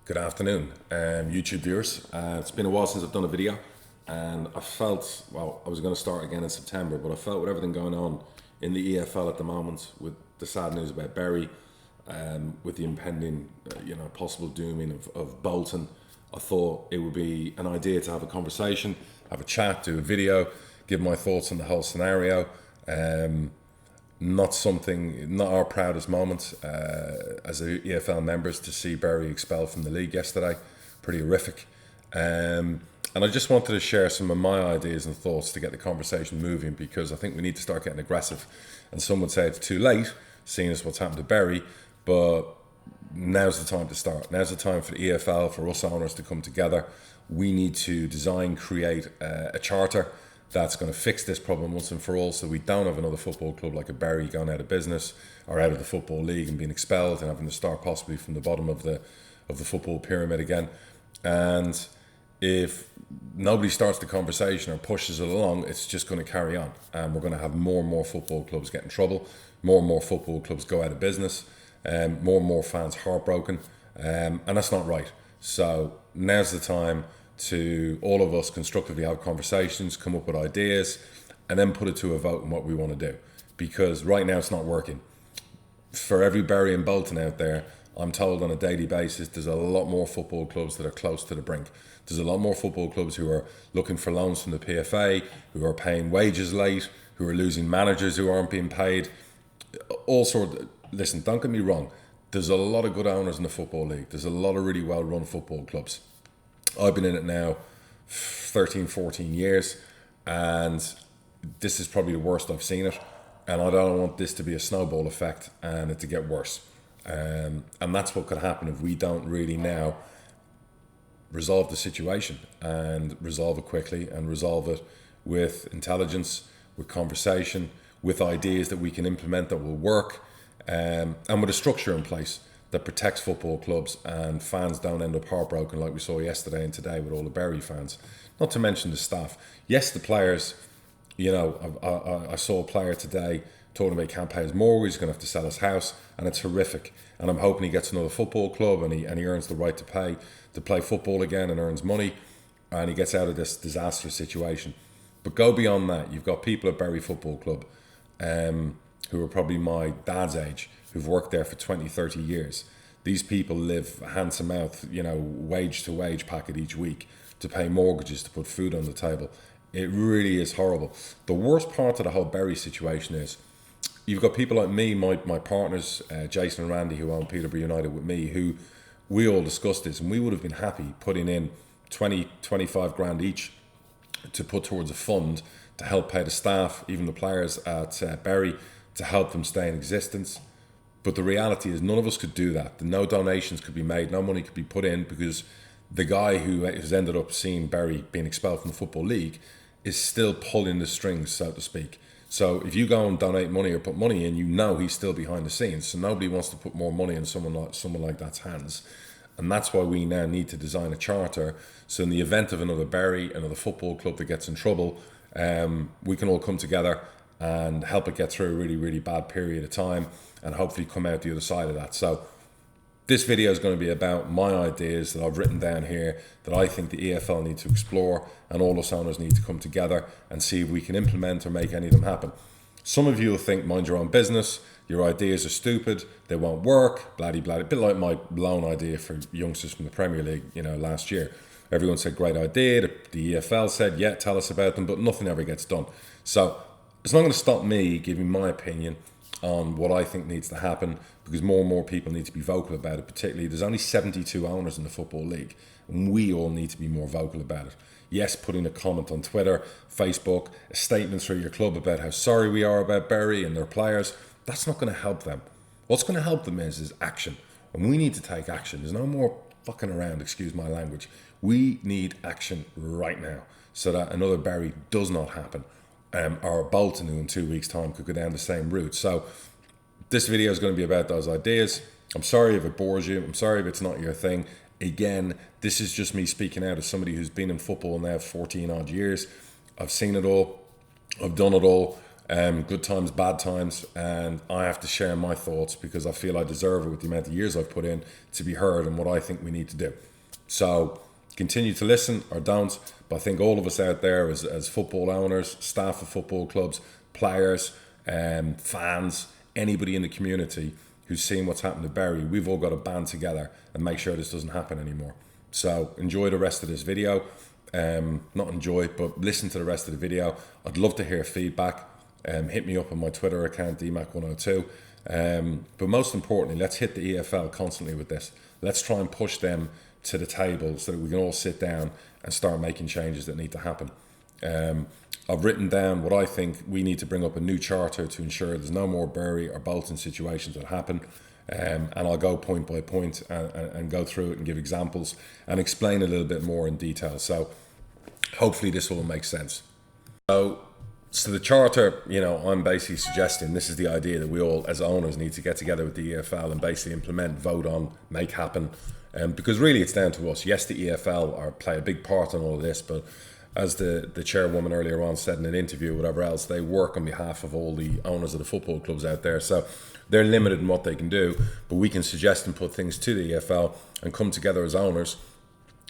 Good afternoon, YouTube viewers. It's been a while since I've done a video, and I felt, well, I was going to start again in September, but I felt with everything going on in the EFL at the moment, with the sad news about Bury, with the impending, possible dooming of Bolton, I thought it would be an idea to have a conversation, have a chat, do a video, give my thoughts on the whole scenario. Not our proudest moment as a EFL members to see Bury expelled from the league yesterday. Pretty horrific. And I just wanted to share some of my ideas and thoughts to get the conversation moving, because I think we need to start getting aggressive. And some would say it's too late, seeing as what's happened to Bury, but now's the time to start. Now's the time for the EFL, for us owners to come together. We need to create a charter that's going to fix this problem once and for all, so we don't have another football club like a Bury going out of business or out of the football league and being expelled and having to start possibly from the bottom of the football pyramid again. And if nobody starts the conversation or pushes it along, it's just going to carry on, and we're going to have more and more football clubs get in trouble, more and more football clubs go out of business, more and more fans heartbroken, and that's not right. So now's the time to all of us constructively have conversations, come up with ideas, and then put it to a vote on what we want to do. Because right now it's not working. For every Bury and Bolton out there, I'm told on a daily basis there's a lot more football clubs that are close to the brink. There's a lot more football clubs who are looking for loans from the PFA, who are paying wages late, who are losing managers who aren't being paid. Listen, don't get me wrong, there's a lot of good owners in the Football League. There's a lot of really well-run football clubs. I've been in it now 13, 14 years, and this is probably the worst I've seen it, and I don't want this to be a snowball effect and it to get worse. And that's what could happen if we don't really now resolve the situation, and resolve it quickly, and resolve it with intelligence, with conversation, with ideas that we can implement that will work, and with a structure in place that protects football clubs and fans don't end up heartbroken like we saw yesterday and today with all the Bury fans. Not to mention the staff. Yes, the players, I saw a player today talking about he can't pay his mortgage, he's going to have to sell his house, and it's horrific. And I'm hoping he gets another football club, and he earns the right to play football again, and earns money, and he gets out of this disastrous situation. But go beyond that. You've got people at Bury Football Club who are probably my dad's age, who've worked there for 20, 30 years. These people live handsome-mouth, wage-to-wage packet each week to pay mortgages, to put food on the table. It really is horrible. The worst part of the whole Bury situation is you've got people like me, my partners, Jason and Randy, who own Peterborough United with me, who we all discussed this, and we would have been happy putting in 20, 25 grand each to put towards a fund to help pay the staff, even the players at Bury, to help them stay in existence. But the reality is none of us could do that. No donations could be made, no money could be put in, because the guy who has ended up seeing Bury being expelled from the Football League is still pulling the strings, so to speak. So if you go and donate money or put money in, he's still behind the scenes. So nobody wants to put more money in someone like that's hands. And that's why we now need to design a charter. So in the event of another Bury, another football club that gets in trouble, we can all come together and help it get through a really, really bad period of time, and hopefully come out the other side of that. So this video is going to be about my ideas that I've written down here that I think the EFL need to explore, and all us owners need to come together and see if we can implement or make any of them happen. Some of you will think, mind your own business, your ideas are stupid, they won't work, blah, blah, a bit like my loan idea for youngsters from the Premier League, last year. Everyone said, great idea. The EFL said, yeah, tell us about them, but nothing ever gets done. So it's not going to stop me giving my opinion on what I think needs to happen, because more and more people need to be vocal about it. Particularly, there's only 72 owners in the Football League, and we all need to be more vocal about it. Yes, putting a comment on Twitter, Facebook, a statement through your club about how sorry we are about Bury and their players, that's not going to help them. What's going to help them is action, and we need to take action. There's no more fucking around, excuse my language. We need action right now, so that another Bury does not happen. Or Bolton, who in 2 weeks' time could go down the same route. So this video is going to be about those ideas. I'm sorry if it bores you. I'm sorry if it's not your thing. Again, this is just me speaking out as somebody who's been in football now 14 odd years. I've seen it all. I've done it all. good times, bad times, and I have to share my thoughts because I feel I deserve it with the amount of years I've put in to be heard and what I think we need to do. So continue to listen or don't, but I think all of us out there as football owners, staff of football clubs, players, fans, anybody in the community who's seen what's happened to Barry, we've all got to band together and make sure this doesn't happen anymore. So enjoy the rest of this video. Not enjoy, but listen to the rest of the video. I'd love to hear feedback. Hit me up on my Twitter account, DMAC102. But most importantly, let's hit the EFL constantly with this. Let's try and push them to the table so that we can all sit down and start making changes that need to happen. I've written down what I think we need to bring up a new charter to ensure there's no more Bury or Bolton situations that happen. And I'll go point by point and go through it and give examples and explain a little bit more in detail. So hopefully this will make sense. So the charter, I'm basically suggesting this is the idea that we all as owners need to get together with the EFL and basically implement, vote on, make happen. Because really it's down to us. Yes, the EFL play a big part in all of this, but as the chairwoman earlier on said in an interview, whatever else, they work on behalf of all the owners of the football clubs out there. So they're limited in what they can do, but we can suggest and put things to the EFL and come together as owners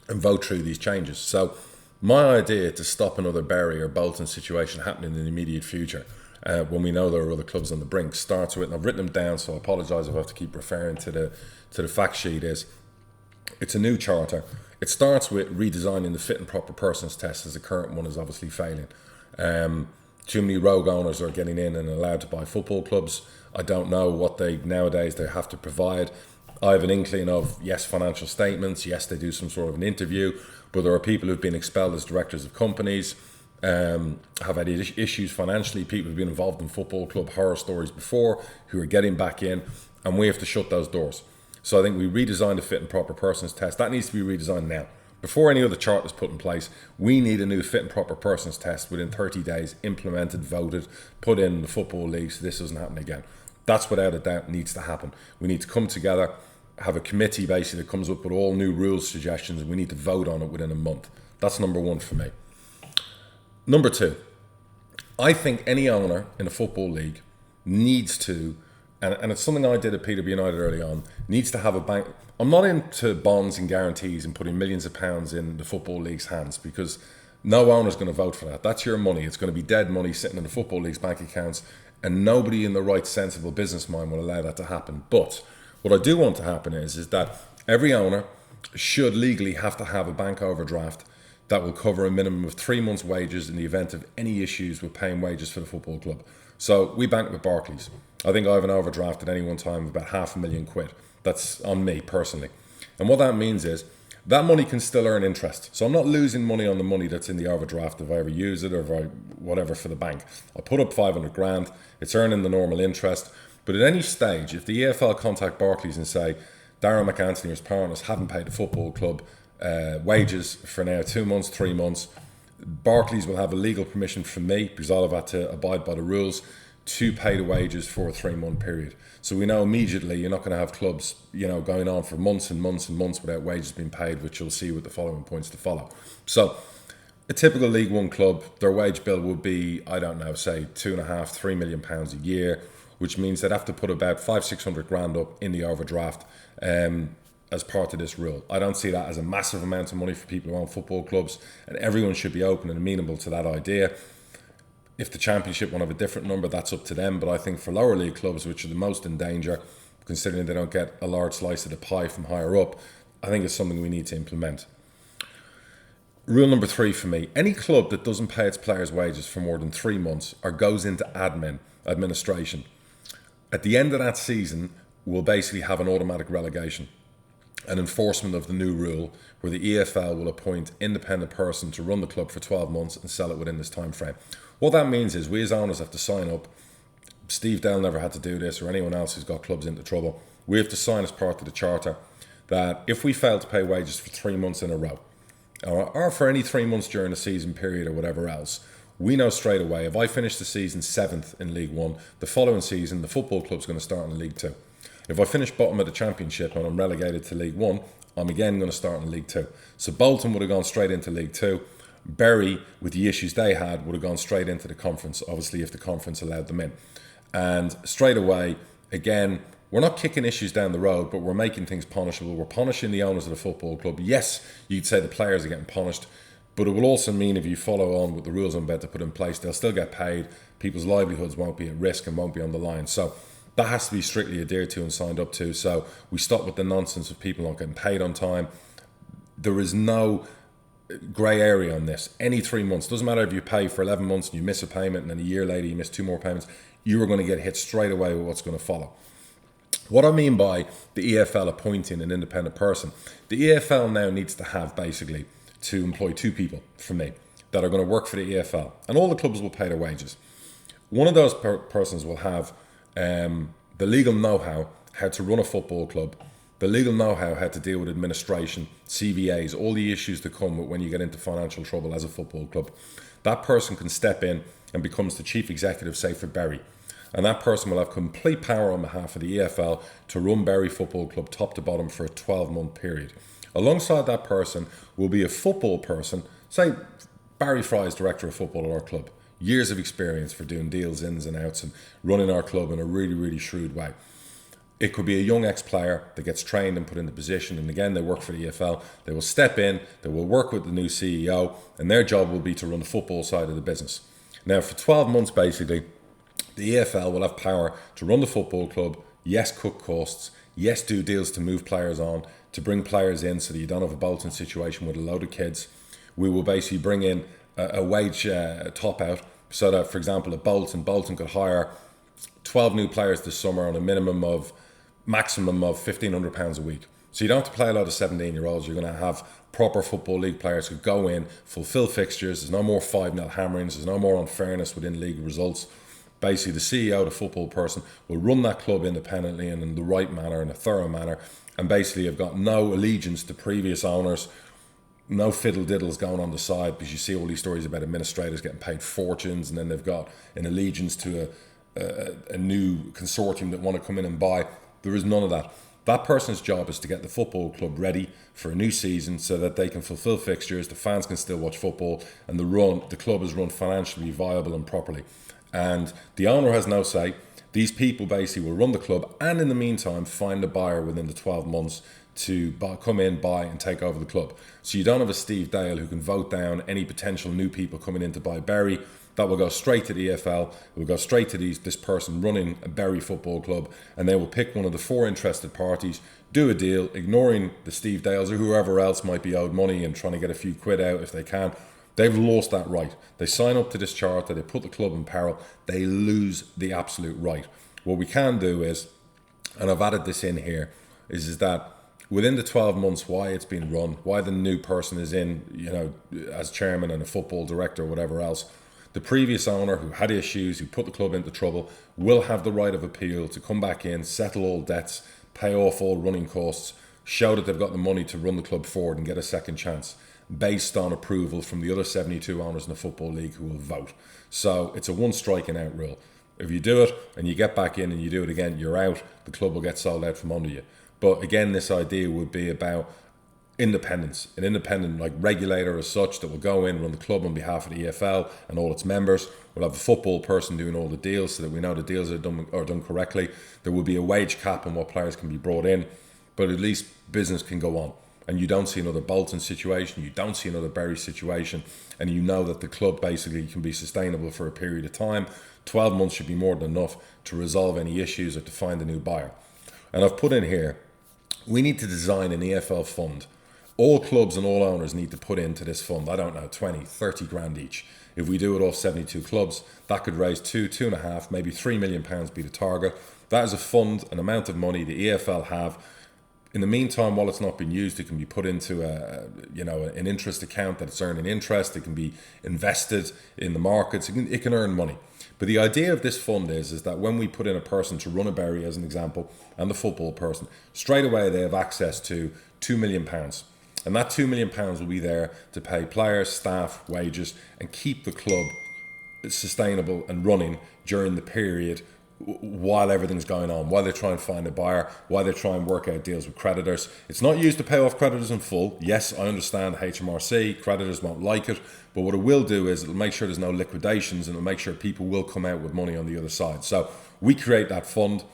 and vote through these changes. So my idea to stop another Bury or Bolton situation happening in the immediate future, when we know there are other clubs on the brink, starts with, and I've written them down, so I apologise if I have to keep referring to the fact sheet, is it's a new charter. It starts with redesigning the fit and proper persons test, as the current one is obviously failing. Too many rogue owners are getting in and allowed to buy football clubs. I don't know what nowadays they have to provide. I have an inkling of, yes, financial statements, yes, they do some sort of an interview, but there are people who've been expelled as directors of companies, have had issues financially, people who've been involved in football club horror stories before, who are getting back in, and we have to shut those doors. So I think we redesign the fit and proper persons test. That needs to be redesigned now. Before any other chart is put in place, we need a new fit and proper persons test within 30 days, implemented, voted, put in the football league so this doesn't happen again. That's without a doubt needs to happen. We need to come together, have a committee basically that comes up with all new rules suggestions, and we need to vote on it within a month. That's number one for me. Number two, I think any owner in a football league needs to, and it's something I did at Peterborough United early on, needs to have a bank. I'm not into bonds and guarantees and putting millions of pounds in the football league's hands, because no owner's going to vote for that. That's your money. It's going to be dead money sitting in the football league's bank accounts, and nobody in the right sensible business mind will allow that to happen. But what I do want to happen is that every owner should legally have to have a bank overdraft that will cover a minimum of 3 months' wages in the event of any issues with paying wages for the football club. So we bank with Barclays. I think I have an overdraft at any one time of about £500,000. That's on me personally. And what that means is that money can still earn interest. So I'm not losing money on the money that's in the overdraft if I ever use it or if I whatever for the bank. I put up 500 grand, it's earning the normal interest. But at any stage, if the EFL contact Barclays and say, Darren McAnthony or his partners haven't paid the football club wages for now 2 months, 3 months, Barclays will have a legal permission from me, because I'll have had to abide by the rules, to pay the wages for a 3 month period. So we know immediately you're not going to have clubs, going on for months and months and months without wages being paid, which you'll see with the following points to follow. So a typical League One club, their wage bill would be, I don't know, say £2.5–3 million a year, which means they'd have to put about 500–600 grand up in the overdraft as part of this rule. I don't see that as a massive amount of money for people who own football clubs, and everyone should be open and amenable to that idea. If the Championship want to have a different number, that's up to them. But I think for lower league clubs, which are the most in danger, considering they don't get a large slice of the pie from higher up, I think it's something we need to implement. Rule number 3 for me, any club that doesn't pay its players' wages for more than 3 months or goes into administration, at the end of that season, will basically have an automatic relegation, an enforcement of the new rule where the EFL will appoint independent person to run the club for 12 months and sell it within this time frame. What that means is we as owners have to sign up. Steve Dell never had to do this, or anyone else who's got clubs into trouble. We have to sign as part of the charter that if we fail to pay wages for 3 months in a row, or for any 3 months during the season period or whatever else, we know straight away if I finish the season 7th in League One, the following season the football club's going to start in League Two. If I finish bottom of the Championship and I'm relegated to League One, I'm again going to start in League Two. So Bolton would have gone straight into League Two. Bury, with the issues they had, would have gone straight into the conference, obviously, if the conference allowed them in. And straight away, again, we're not kicking issues down the road, but we're making things punishable. We're punishing the owners of the football club. Yes, you'd say the players are getting punished, but it will also mean if you follow on with the rules I'm about to put in place, they'll still get paid. People's livelihoods won't be at risk and won't be on the line. So that has to be strictly adhered to and signed up to. So we stop with the nonsense of people not getting paid on time. There is no grey area on this. Any 3 months, doesn't matter if you pay for 11 months and you miss a payment and then a year later you miss 2 more payments, you are going to get hit straight away with what's going to follow. What I mean by the EFL appointing an independent person, the EFL now needs to have basically to employ 2 people from me that are going to work for the EFL, and all the clubs will pay their wages. One of those persons will have the legal know-how how to run a football club, the legal know-how how to deal with administration, CVAs, all the issues that come with when you get into financial trouble as a football club. That person can step in and becomes the chief executive, say for Bury. And that person will have complete power on behalf of the EFL to run Bury Football Club top to bottom for a 12-month period. Alongside that person will be a football person, say Barry Fry is director of football at our club. Years of experience for doing deals, ins and outs, and running our club in a really, really shrewd way. It could be a young ex-player that gets trained and put into position, and again, they work for the EFL. They will step in, they will work with the new CEO, and their job will be to run the football side of the business. Now, for 12 months, basically, the EFL will have power to run the football club, yes, cut costs, yes, do deals to move players on, to bring players in so that you don't have a Bolton situation with a load of kids. We will basically bring in a wage top out so that, for example, at Bolton could hire 12 new players this summer on a maximum of £1,500 a week. So you don't have to play a lot of 17-year-olds. You're going to have proper Football League players who go in, fulfill fixtures. There's no more 5-0 hammerings. There's no more unfairness within league results. Basically, the CEO, the football person, will run that club independently and in the right manner, in a thorough manner, and basically have got no allegiance to previous owners, no fiddle diddles going on the side, because you see all these stories about administrators getting paid fortunes and then they've got an allegiance to a new consortium that want to come in and buy. There is none of that. That person's job is to get the football club ready for a new season so that they can fulfill fixtures, the fans can still watch football, and the club is run financially viable and properly. And the owner has no say. These people basically will run the club and in the meantime find a buyer within the 12 months to come in, buy and take over the club. So you don't have a Steve Dale who can vote down any potential new people coming in to buy Bury. That will go straight to the EFL. It will go straight to this person running a Bury Football Club, and they will pick one of the 4 interested parties, do a deal, ignoring the Steve Dales or whoever else might be owed money and trying to get a few quid out if they can. They've lost that right. They sign up to this charter, they put the club in peril, they lose the absolute right. What we can do is, and I've added this in here, is that within the 12 months, why it's been run, why the new person is in, as chairman and a football director or whatever else, the previous owner who had issues, who put the club into trouble, will have the right of appeal to come back in, settle all debts, pay off all running costs, show that they've got the money to run the club forward and get a second chance, based on approval from the other 72 owners in the Football League who will vote. So it's a one striking out rule. If you do it and you get back in and you do it again, you're out. The club will get sold out from under you. But again, this idea would be about independence, an independent regulator as such that will go in, run the club on behalf of the EFL and all its members. We'll have a football person doing all the deals so that we know the deals are done correctly. There will be a wage cap on what players can be brought in, but at least business can go on. And you don't see another Bolton situation, you don't see another Bury situation, and you know that the club basically can be sustainable for a period of time. 12 months should be more than enough to resolve any issues or to find a new buyer. And I've put in here, we need to design an EFL fund. All clubs and all owners need to put into this fund, I don't know, 20, 30 grand each. If we do it off 72 clubs, that could raise 2.5, maybe £3 million be the target. That is a fund, an amount of money the EFL have. In the meantime, while it's not being used, it can be put into an interest account that's earning interest. It can be invested in the markets. It can earn money. But the idea of this fund is that when we put in a person to run a Bury, as an example, and the football person, straight away they have access to £2 million. And that £2 million will be there to pay players, staff, wages, and keep the club sustainable and running during the period while everything's going on, while they try and find a buyer, while they try and work out deals with creditors. It's not used to pay off creditors in full. Yes, I understand HMRC, creditors won't like it, but what it will do is it'll make sure there's no liquidations, and it'll make sure people will come out with money on the other side. So we create that fund.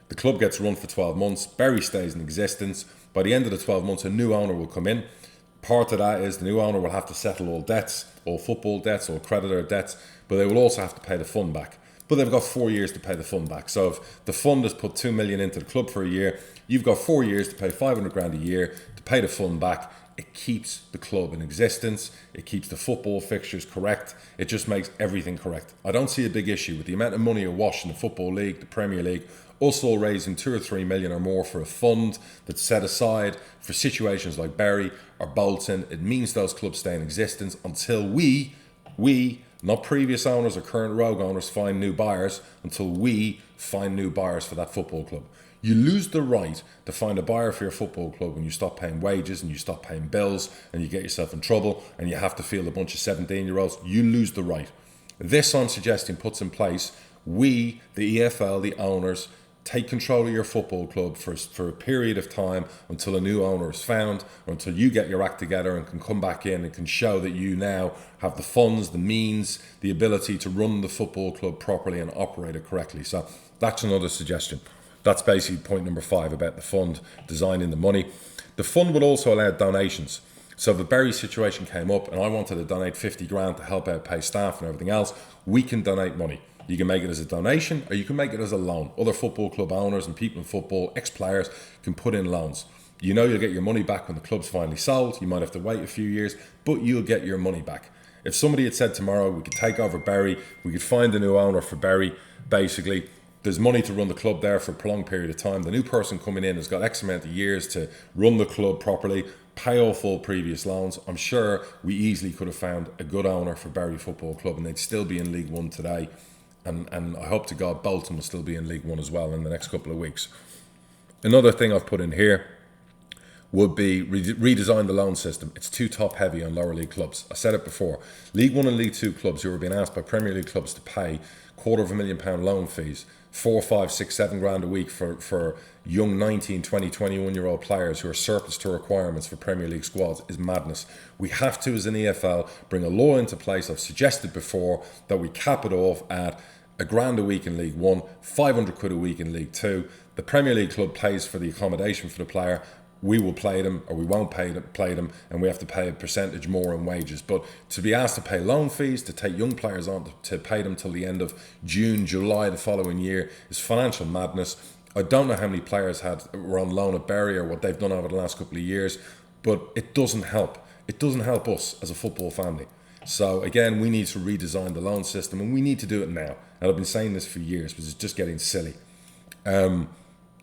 The club gets run for 12 months. Bury stays in existence. By the end of the 12 months, a new owner will come in. Part of that is the new owner will have to settle all debts, all football debts, all creditor debts, but they will also have to pay the fund back. But they've got 4 years to pay the fund back. So if the fund has put 2 million into the club for a year, you've got 4 years to pay 500 grand a year to pay the fund back. It keeps the club in existence. It keeps the football fixtures correct. It just makes everything correct. I don't see a big issue with the amount of money awash in the Football League, the Premier League, also raising 2 or 3 million or more for a fund that's set aside for situations like Bury or Bolton. It means those clubs stay in existence until we, not previous owners or current rogue owners, find new buyers, until we find new buyers for that football club. You lose the right to find a buyer for your football club when you stop paying wages and you stop paying bills and you get yourself in trouble and you have to field a bunch of 17-year-olds. You lose the right. This, I'm suggesting, puts in place, we, the EFL, the owners, take control of your football club for a period of time until a new owner is found, or until you get your act together and can come back in and can show that you now have the funds, the means, the ability to run the football club properly and operate it correctly. So that's another suggestion. That's basically point number 5 about the fund, designing the money. The fund would also allow donations. So if the Bury situation came up and I wanted to donate 50 grand to help out pay staff and everything else, we can donate money. You can make it as a donation or you can make it as a loan. Other football club owners and people in football, ex-players, can put in loans. You know you'll get your money back when the club's finally sold. You might have to wait a few years, but you'll get your money back. If somebody had said tomorrow we could take over Bury, we could find a new owner for Bury, basically, there's money to run the club there for a prolonged period of time. The new person coming in has got X amount of years to run the club properly, pay off all previous loans. I'm sure we easily could have found a good owner for Bury Football Club and they'd still be in League One today. And I hope to God Bolton will still be in League One as well in the next couple of weeks. Another thing I've put in here would be redesign the loan system. It's too top heavy on lower league clubs. I said it before. League One and League Two clubs who are being asked by Premier League clubs to pay £250,000 loan fees, 4, 5, 6, 7 grand a week for young 19, 20, 21-year-old players who are surplus to requirements for Premier League squads is madness. We have to, as an EFL, bring a law into place. I've suggested before that we cap it off at £1,000 a week in League One, 500 quid a week in League Two. The Premier League club pays for the accommodation for the player. We will play them or we won't play them, and we have to pay a percentage more in wages. But to be asked to pay loan fees, to take young players on to pay them till the end of June, July the following year is financial madness. I don't know how many players were on loan at Bury or what they've done over the last couple of years, but it doesn't help. It doesn't help us as a football family. So again, we need to redesign the loan system, and we need to do it now. And I've been saying this for years, because it's just getting silly.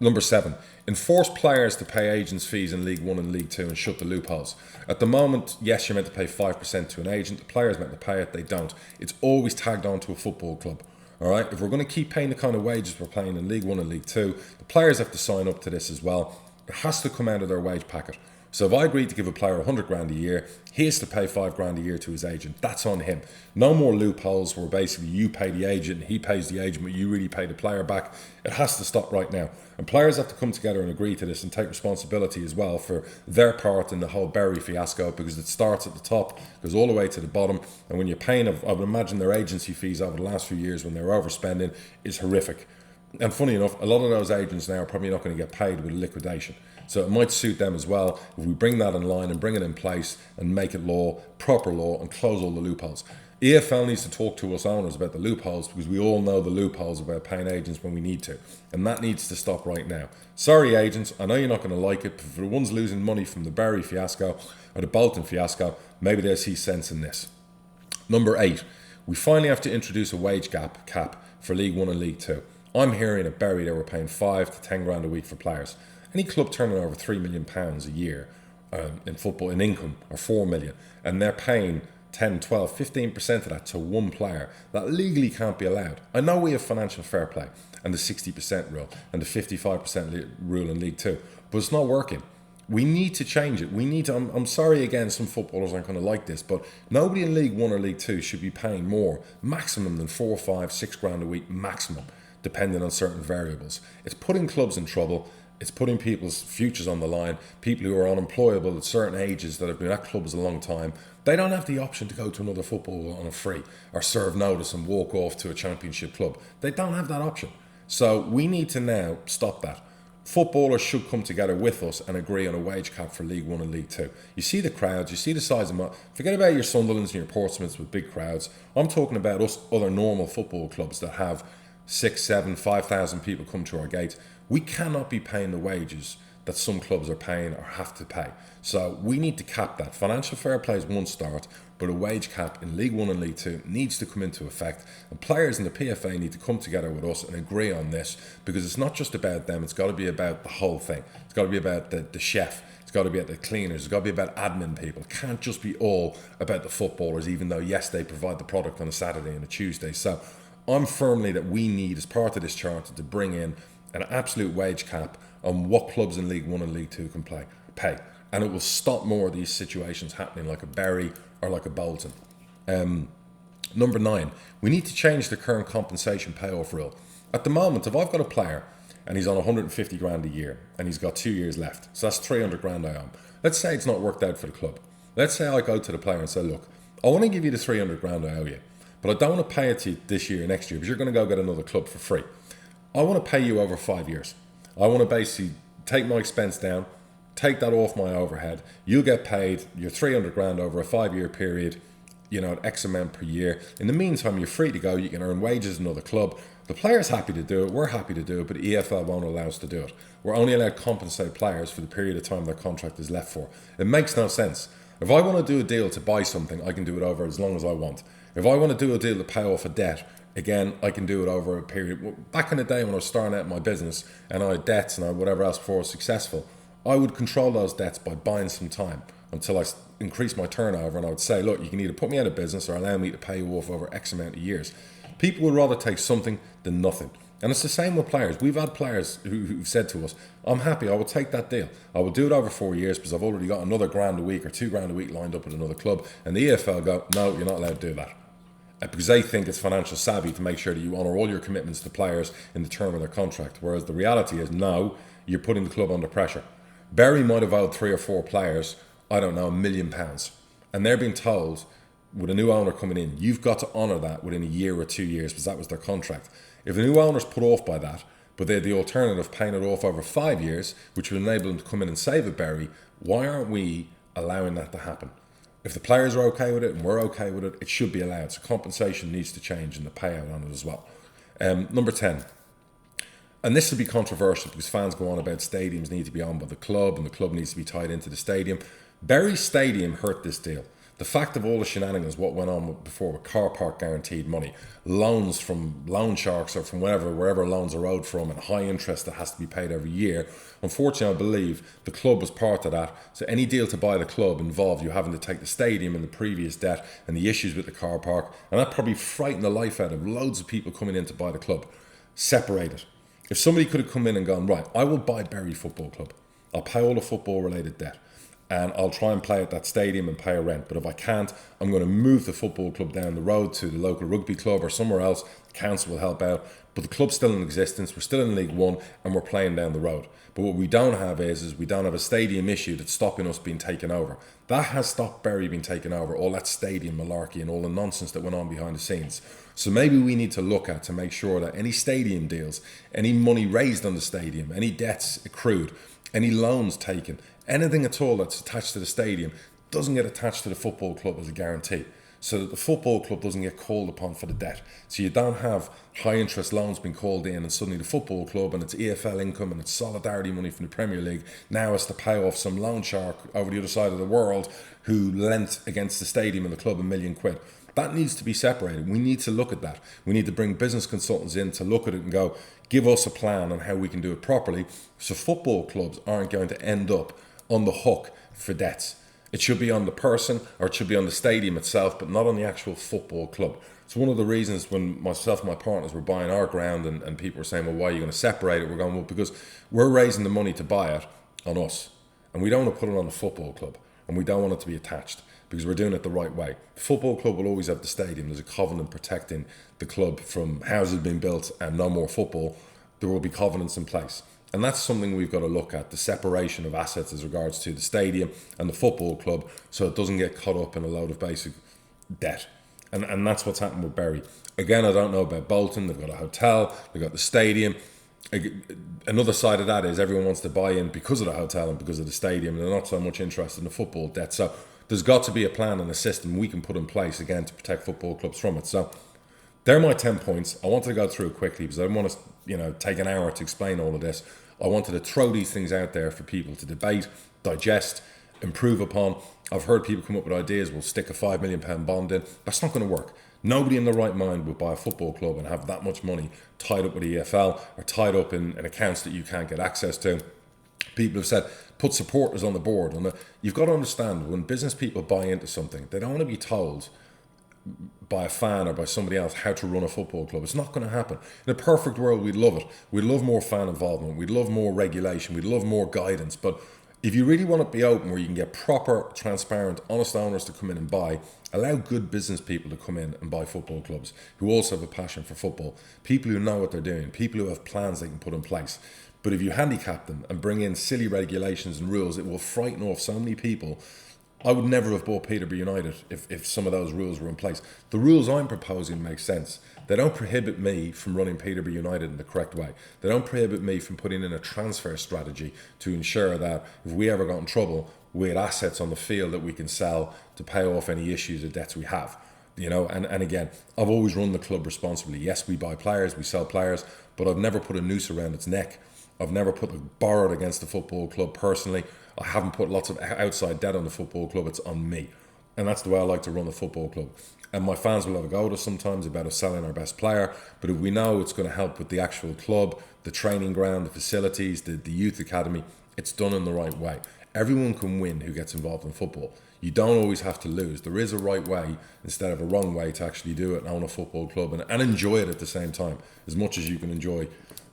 Number 7, enforce players to pay agents' fees in League One and League Two and shut the loopholes. At the moment, yes, you're meant to pay 5% to an agent. The player's meant to pay it. They don't. It's always tagged on to a football club. All right. If we're going to keep paying the kind of wages we're paying in League One and League Two, the players have to sign up to this as well. It has to come out of their wage packet. So if I agree to give a player 100 grand a year, he has to pay 5 grand a year to his agent. That's on him. No more loopholes where basically you pay the agent and he pays the agent, but you really pay the player back. It has to stop right now. And players have to come together and agree to this and take responsibility as well for their part in the whole Bury fiasco, because it starts at the top, goes all the way to the bottom. And when you're paying, I would imagine their agency fees over the last few years when they're overspending is horrific. And funny enough, a lot of those agents now are probably not going to get paid with liquidation. So it might suit them as well if we bring that in line and bring it in place and make it law, proper law, and close all the loopholes. EFL needs to talk to us owners about the loopholes, because we all know the loopholes about paying agents when we need to. And that needs to stop right now. Sorry, agents, I know you're not going to like it, but for the ones losing money from the Bury fiasco or the Bolton fiasco, maybe they'll see sense in this. Number 8, we finally have to introduce a wage cap for League One and League Two. I'm hearing at Bury they were paying 5 to 10 grand a week for players. Any club turning over £3 million a year in football in income, or 4 million, and they're paying 10, 12, 15% of that to one player, that legally can't be allowed. I know we have financial fair play and the 60% rule and the 55% rule in League Two, but it's not working. We need to change it. We need to, I'm sorry again, some footballers aren't going to like this, but nobody in League One or League Two should be paying more, maximum, than 4, 5, 6 grand a week, maximum. depending on certain variables. It's putting clubs in trouble. It's putting people's futures on the line. People who are unemployable at certain ages that have been at clubs a long time, they don't have the option to go to another football on a free or serve notice and walk off to a championship club. They don't have that option. So we need to now stop that. Footballers should come together with us and agree on a wage cap for League One and League Two. You see the crowds, you see the size of them. Forget about your Sunderlands and your Portsmouths with big crowds. I'm talking about us other normal football clubs that have 6, 7, 5,000 people come to our gates. We cannot be paying the wages that some clubs are paying or have to pay. So we need to cap that. Financial fair play is one start, but a wage cap in League One and League Two needs to come into effect. And players in the PFA need to come together with us and agree on this, because it's not just about them, it's got to be about the whole thing. It's got to be about the chef, it's got to be about the cleaners, it's got to be about admin people. It can't just be all about the footballers, even though, yes, they provide the product on a Saturday and a Tuesday. So I'm firmly that we need, as part of this charter, to bring in an absolute wage cap on what clubs in League One and League Two can pay. And it will stop more of these situations happening like a Bury or like a Bolton. Number 9, we need to change the current compensation payoff rule. At the moment, if I've got a player and he's on 150 grand a year and he's got 2 years left, so that's 300 grand I owe him. Let's say it's not worked out for the club. Let's say I go to the player and say, look, I want to give you the 300 grand I owe you, but I don't want to pay it to you this year or next year because you're going to go get another club for free. I want to pay you over 5 years. I want to basically take my expense down, take that off my overhead. You'll get paid your 300 grand over a 5-year period, at X amount per year. In the meantime, you're free to go. You can earn wages in another club. The player's happy to do it. We're happy to do it, but EFL won't allow us to do it. We're only allowed to compensate players for the period of time their contract is left for. It makes no sense. If I want to do a deal to buy something, I can do it over as long as I want. If I want to do a deal to pay off a debt, again, I can do it over a period. Back in the day when I was starting out my business and I had debts and I had whatever else before I was successful, I would control those debts by buying some time until I increased my turnover, and I would say, look, you can either put me out of business or allow me to pay you off over X amount of years. People would rather take something than nothing. And it's the same with players. We've had players who've said to us, I'm happy, I will take that deal. I will do it over 4 years because I've already got another grand a week or 2 grand a week lined up at another club. And the EFL go, no, you're not allowed to do that. Because they think it's financial savvy to make sure that you honour all your commitments to players in the term of their contract. Whereas the reality is, no, you're putting the club under pressure. Bury might have owed 3 or 4 players, I don't know, £1 million. And they're being told, with a new owner coming in, you've got to honour that within a year or 2 years because that was their contract. If the new owner's put off by that, but they had the alternative of paying it off over 5 years, which would enable them to come in and save a Bury, why aren't we allowing that to happen? If the players are okay with it and we're okay with it, it should be allowed. So compensation needs to change and the payout on it as well. Number 10. And this will be controversial because fans go on about stadiums need to be owned by the club and the club needs to be tied into the stadium. Bury Stadium hurt this deal. The fact of all the shenanigans, what went on before with car park guaranteed money, loans from loan sharks or from wherever loans are owed from, and high interest that has to be paid every year. Unfortunately, I believe the club was part of that. So any deal to buy the club involved you having to take the stadium and the previous debt and the issues with the car park. And that probably frightened the life out of loads of people coming in to buy the club. Separate it. If somebody could have come in and gone, right, I will buy Bury Football Club. I'll pay all the football related debt. And I'll try and play at that stadium and pay a rent. But if I can't, I'm going to move the football club down the road to the local rugby club or somewhere else. The council will help out. But the club's still in existence. We're still in League One and we're playing down the road. But what we don't have is we don't have a stadium issue that's stopping us being taken over. That has stopped Bury being taken over, all that stadium malarkey and all the nonsense that went on behind the scenes. So maybe we need to look at to make sure that any stadium deals, any money raised on the stadium, any debts accrued, any loans taken, anything at all that's attached to the stadium doesn't get attached to the football club as a guarantee, so that the football club doesn't get called upon for the debt. So you don't have high interest loans being called in and suddenly the football club and its EFL income and its solidarity money from the Premier League now has to pay off some loan shark over the other side of the world who lent against the stadium and the club £1 million. That needs to be separated. We need to look at that. We need to bring business consultants in to look at it and go, give us a plan on how we can do it properly so football clubs aren't going to end up on the hook for debts. It should be on the person or it should be on the stadium itself, but not on the actual football club. It's one of the reasons when myself and my partners were buying our ground and people were saying, well, why are you going to separate it? We're going, well, because we're raising the money to buy it on us and we don't want to put it on the football club. and we don't want it to be attached because we're doing it the right way. The football club will always have the stadium. There's a covenant protecting the club from houses being built and no more football. There will be covenants in place. And that's something we've got to look at, the separation of assets as regards to the stadium and the football club, so it doesn't get caught up in a load of basic debt. And that's what's happened with Bury. Again, I don't know about Bolton. They've got a hotel, they've got the stadium. Another side of that is everyone wants to buy in because of the hotel and because of the stadium, and they're not so much interested in the football debt. So there's got to be a plan and a system we can put in place, again, to protect football clubs from it. So they're my 10 points. I wanted to go through it quickly because I didn't want to, take an hour to explain all of this. I wanted to throw these things out there for people to debate, digest, improve upon. I've heard people come up with ideas, we'll stick a £5 million bond in. That's not going to work. Nobody in the right mind would buy a football club and have that much money tied up with EFL or tied up in accounts that you can't get access to. People have said, put supporters on the board. And you've got to understand, when business people buy into something, they don't want to be told by a fan or by somebody else how to run a football club. It's not going to happen. In a perfect world, we'd love it. We'd love more fan involvement. We'd love more regulation. We'd love more guidance. But if you really want to be open, where you can get proper, transparent, honest owners to come in and buy, allow good business people to come in and buy football clubs who also have a passion for football, people who know what they're doing, people who have plans they can put in place. But if you handicap them and bring in silly regulations and rules, it will frighten off so many people. I would never have bought Peterborough United if some of those rules were in place. The rules I'm proposing make sense. They don't prohibit me from running Peterborough United in the correct way. They don't prohibit me from putting in a transfer strategy to ensure that if we ever got in trouble, we had assets on the field that we can sell to pay off any issues or debts we have. And again, I've always run the club responsibly. Yes, we buy players, we sell players, but I've never put a noose around its neck. I've never borrowed against the football club personally. I haven't put lots of outside debt on the football club. It's on me. And that's the way I like to run the football club. And my fans will have a go at us sometimes about us selling our best player. But if we know it's going to help with the actual club, the training ground, the facilities, the youth academy, it's done in the right way. Everyone can win who gets involved in football. You don't always have to lose. There is a right way instead of a wrong way to actually do it and own a football club and enjoy it at the same time, as much as you can enjoy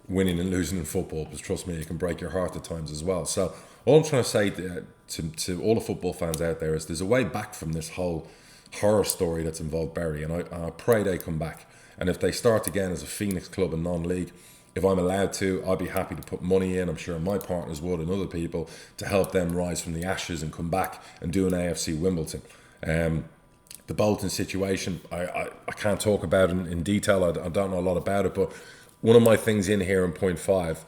winning and losing in football, because trust me, it can break your heart at times as well. So all I'm trying to say to all the football fans out there is there's a way back from this whole horror story that's involved Bury, and I pray they come back. And if they start again as a Phoenix club in non-league, if I'm allowed to, I'd be happy to put money in. I'm sure my partners would, and other people, to help them rise from the ashes and come back and do an AFC Wimbledon. The Bolton situation, I can't talk about it in detail. I don't know a lot about it, but one of my things in here in point 5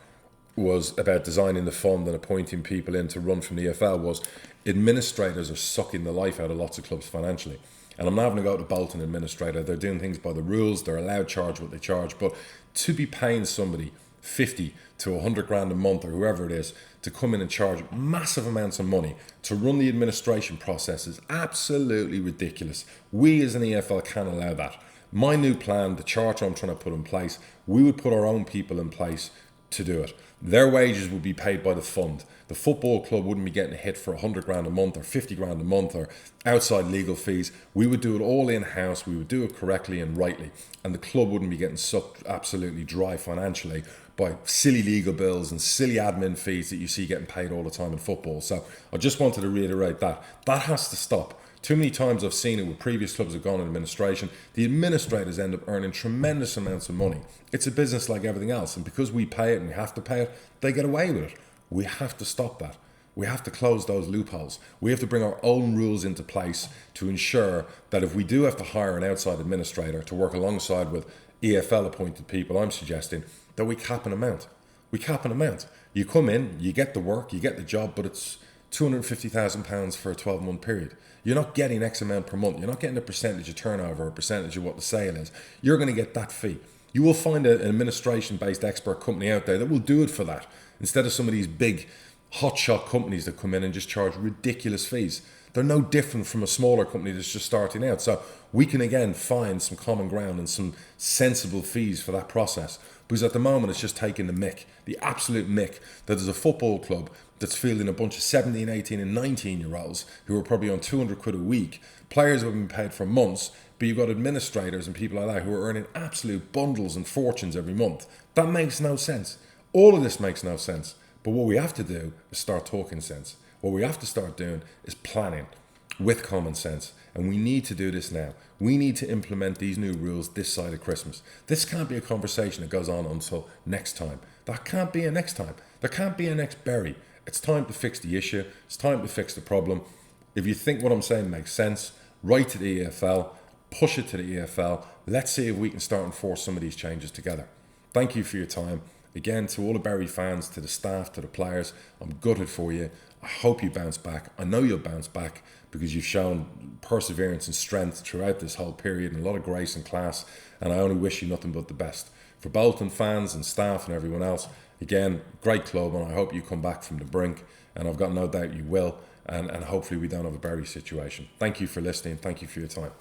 was about designing the fund and appointing people in to run from the EFL was administrators are sucking the life out of lots of clubs financially. And I'm not having to go to Bolton administrator. They're doing things by the rules. They're allowed to charge what they charge. But to be paying somebody 50 to 100 grand a month or whoever it is to come in and charge massive amounts of money to run the administration process is absolutely ridiculous. We as an EFL can't allow that. My new plan, the charter I'm trying to put in place, we would put our own people in place to do it. Their wages would be paid by the fund. The football club wouldn't be getting a hit for 100 grand a month or 50 grand a month or outside legal fees. We would do it all in-house. We would do it correctly and rightly. And the club wouldn't be getting sucked absolutely dry financially by silly legal bills and silly admin fees that you see getting paid all the time in football. So I just wanted to reiterate that. That has to stop. Too many times I've seen it with previous clubs that have gone in administration. The administrators end up earning tremendous amounts of money. It's a business like everything else. And because we pay it and we have to pay it, they get away with it. We have to stop that. We have to close those loopholes. We have to bring our own rules into place to ensure that if we do have to hire an outside administrator to work alongside with EFL appointed people, I'm suggesting that we cap an amount. We cap an amount. You come in, you get the work, you get the job, but it's £250,000 for a 12-month period. You're not getting X amount per month. You're not getting a percentage of turnover or a percentage of what the sale is. You're going to get that fee. You will find an administration-based expert company out there that will do it for that, instead of some of these big hotshot companies that come in and just charge ridiculous fees. They're no different from a smaller company that's just starting out. So we can again find some common ground and some sensible fees for that process. Because at the moment it's just taking the mick, the absolute mick, that there's a football club that's fielding a bunch of 17, 18 and 19 year olds who are probably on 200 quid a week. Players who have been paid for months, but you've got administrators and people like that who are earning absolute bundles and fortunes every month. That makes no sense. All of this makes no sense. But what we have to do is start talking sense. What we have to start doing is planning with common sense. And we need to do this now. We need to implement these new rules this side of Christmas. This can't be a conversation that goes on until next time. That can't be a next time. There can't be a next Bury. It's time to fix the issue. It's time to fix the problem. If you think what I'm saying makes sense, write to the EFL, push it to the EFL. Let's see if we can start and force some of these changes together. Thank you for your time. Again, to all the Bury fans, to the staff, to the players, I'm gutted for you. I hope you bounce back. I know you'll bounce back because you've shown perseverance and strength throughout this whole period and a lot of grace and class. And I only wish you nothing but the best. For Bolton fans and staff and everyone else, again, great club, and I hope you come back from the brink. And I've got no doubt you will. And hopefully we don't have a Bury situation. Thank you for listening. Thank you for your time.